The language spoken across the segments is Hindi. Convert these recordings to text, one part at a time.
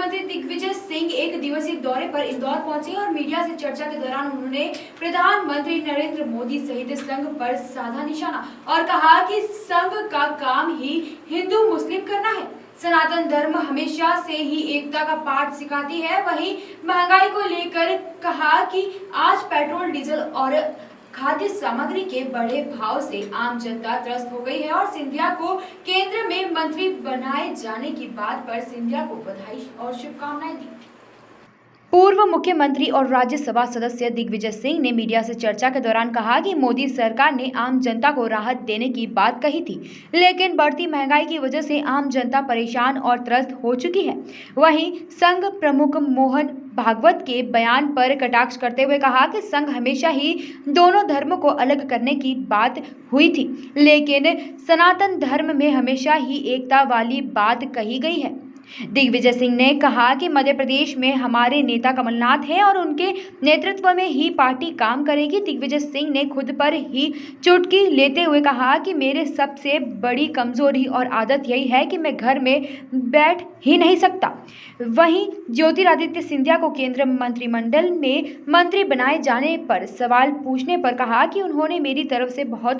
मुख्यमंत्री दिग्विजय सिंह एक दिवसीय दौरे पर इंदौर पहुंचे और मीडिया से चर्चा के दौरान उन्होंने प्रधानमंत्री नरेंद्र मोदी सहित संघ पर साधा निशाना और कहा कि संघ का काम ही हिंदू मुस्लिम करना है। सनातन धर्म हमेशा से ही एकता का पाठ सिखाती है। वहीं महंगाई को लेकर कहा कि आज पेट्रोल, डीजल और खाद्य सामग्री के बढ़े भाव से आम जनता त्रस्त हो गई है और सिंधिया को केंद्र में मंत्री बनाए जाने की बात पर सिंधिया को बधाई और शुभकामनाएं दी। पूर्व मुख्यमंत्री और राज्यसभा सदस्य दिग्विजय सिंह ने मीडिया से चर्चा के दौरान कहा कि मोदी सरकार ने आम जनता को राहत देने की बात कही थी, लेकिन बढ़ती महंगाई की वजह से आम जनता परेशान और त्रस्त हो चुकी है। वहीं संघ प्रमुख मोहन भागवत के बयान पर कटाक्ष करते हुए कहा कि संघ हमेशा ही दोनों धर्मों को अलग करने की बात हुई थी, लेकिन सनातन धर्म में हमेशा ही एकता वाली बात कही गई है। दिग्विजय सिंह ने कहा कि मध्य प्रदेश में हमारे नेता कमलनाथ हैं और उनके नेतृत्व में ही पार्टी काम करेगी। दिग्विजय सिंह ने खुद पर ही चुटकी लेते हुए कहा कि मेरे सबसे बड़ी कमजोरी और आदत यही है कि मैं घर में बैठ ही नहीं सकता। वहीं ज्योतिरादित्य सिंधिया को केंद्रीय मंत्रिमंडल में मंत्री बनाए जाने पर सवाल पूछने पर कहा कि उन्होंने मेरी तरफ से बहुत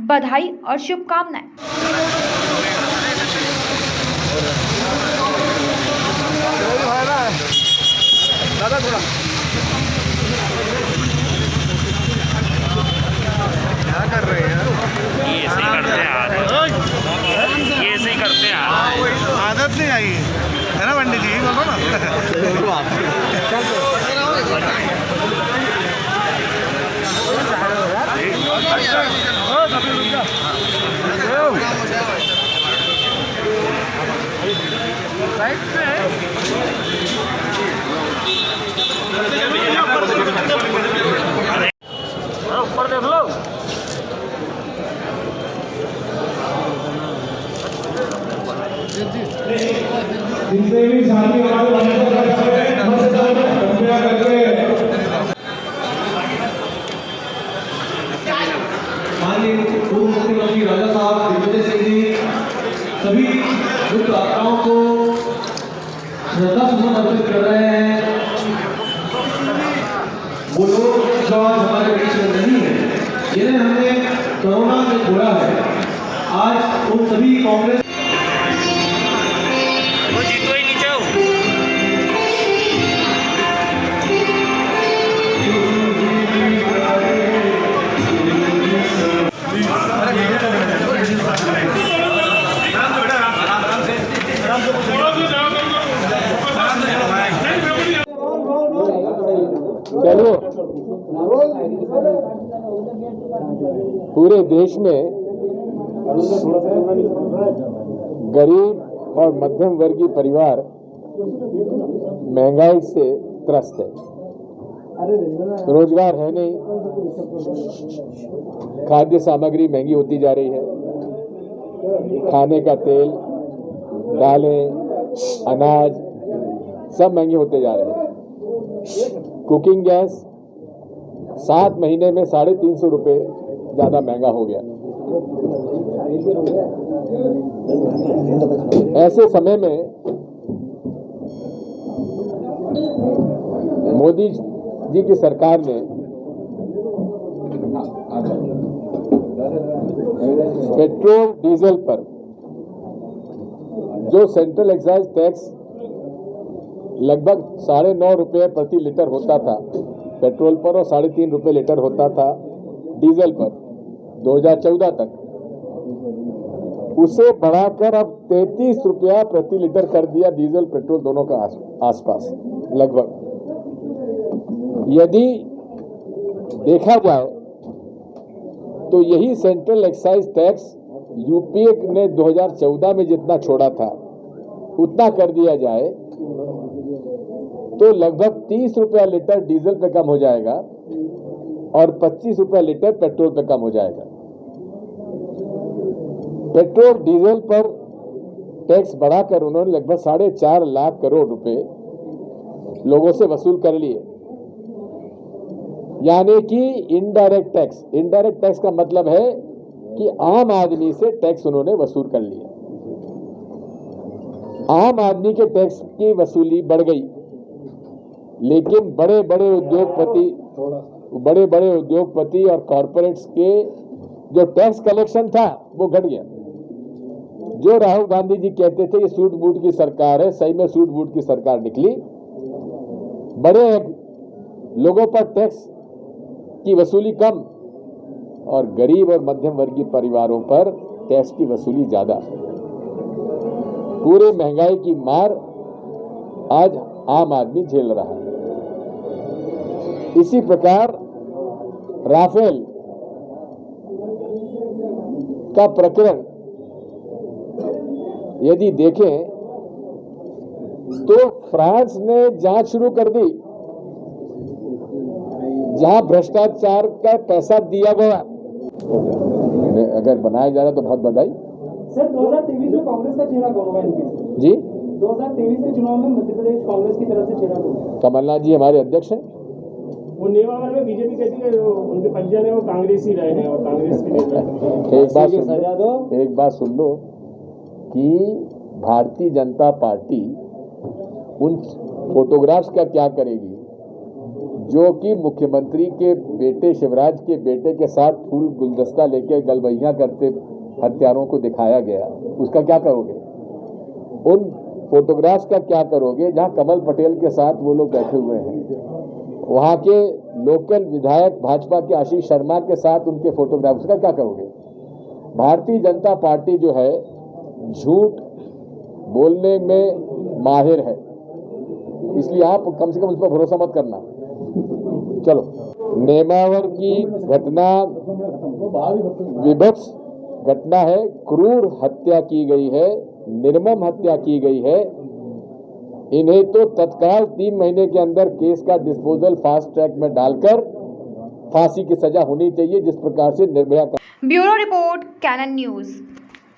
बधाई और शुभकामनाएं। दादा थोड़ा क्या कर रहे हैं? ये ऐसे ही करते हैं आदत नहीं आई है ना पंडित जी, बोलो ना। ऊपर देख लो। जितने भी साथी माननीय पूर्व मुख्यमंत्री राजा साहब दिग्विजय सिंह जी सभी युद्ध आत्माओं को श्रद्धा सुमन अर्पित कर रहे हैं। वो लोग जो आज हमारे बीच में नहीं है, जिन्हें हमने कोरोना से छोड़ा है, आज उन सभी कांग्रेस चलो पूरे देश में गरीब और मध्यम वर्गीय परिवार महंगाई से त्रस्त है। रोजगार है नहीं, खाद्य सामग्री महंगी होती जा रही है, खाने का तेल, दालें, अनाज सब महंगे होते जा रहे हैं। कुकिंग गैस 7 महीने में 350 रुपये ज़्यादा महंगा हो गया। ऐसे समय में मोदी जी की सरकार ने पेट्रोल डीजल पर जो सेंट्रल एक्साइज टैक्स लगभग 9.5 रुपये प्रति लीटर होता था पेट्रोल पर और 3.5 रुपये लीटर होता था डीजल पर 2014 तक, उसे बढ़ाकर अब 33 रुपया प्रति लीटर कर दिया डीजल पेट्रोल दोनों का आसपास लगभग। यदि देखा जाए तो यही सेंट्रल एक्साइज टैक्स यूपीए ने 2014 में जितना छोड़ा था उतना कर दिया जाए तो लगभग 30 रुपया लीटर डीजल पे कम हो जाएगा और 25 रुपया लीटर पेट्रोल पे कम हो जाएगा। पेट्रोल डीजल पर टैक्स बढ़ाकर उन्होंने लगभग 4.5 लाख करोड़ रुपए लोगों से वसूल कर लिए, यानी कि इनडायरेक्ट टैक्स। इनडायरेक्ट टैक्स का मतलब है कि आम आदमी से टैक्स उन्होंने वसूल कर लिया। आम आदमी के टैक्स की वसूली बढ़ गई, लेकिन बड़े बड़े उद्योगपति और कॉरपोरेट्स के जो टैक्स कलेक्शन था वो घट गया। जो राहुल गांधी जी कहते थे कि सूट बूट की सरकार है, सही में सूट बूट की सरकार निकली। बड़े लोगों पर टैक्स की वसूली कम और गरीब और मध्यम वर्गीय परिवारों पर टैक्स की वसूली ज्यादा। पूरे महंगाई की मार आज आम आदमी झेल रहा है। इसी प्रकार राफेल का प्रकरण यदि देखें तो फ्रांस ने जांच शुरू कर दी, जहां भ्रष्टाचार का पैसा दिया गया। अगर बनाया जा रहा तो बहुत बधाई। सर 2023 में कांग्रेस का चेहरा कौन होगा जी? 2023 के चुनाव में मध्य प्रदेश कांग्रेस की तरफ से चेहरा कौन होगा? कमलनाथ जी हमारे अध्यक्ष हैं। वो नेवावर में बीजेपी कहती है उनके परिजन है वो कांग्रेस ही रहे हैं और कांग्रेस के नेता। एक बात सुन लो कि भारतीय जनता पार्टी उन फोटोग्राफ्स का क्या करेगी जो कि मुख्यमंत्री के बेटे शिवराज के बेटे के साथ फूल गुलदस्ता लेके गलबैया करते हत्यारों को दिखाया गया, उसका क्या करोगे? उन फोटोग्राफ्स का क्या करोगे जहां कमल पटेल के साथ वो लोग बैठे हुए हैं? वहां के लोकल विधायक भाजपा के आशीष शर्मा के साथ उनके फोटोग्राफ्स का क्या करोगे? भारतीय जनता पार्टी जो है झूठ बोलने में माहिर है, इसलिए आप कम से कम उस पर भरोसा मत करना। चलो, नेमावर की घटना विभत्स घटना है, क्रूर हत्या की गई है, निर्मम हत्या की गई है। इन्हें तो तत्काल 3 महीने के अंदर केस का डिस्पोजल फास्ट ट्रैक में डालकर फांसी की सजा होनी चाहिए, जिस प्रकार से निर्भया का। Bureau report, canon news.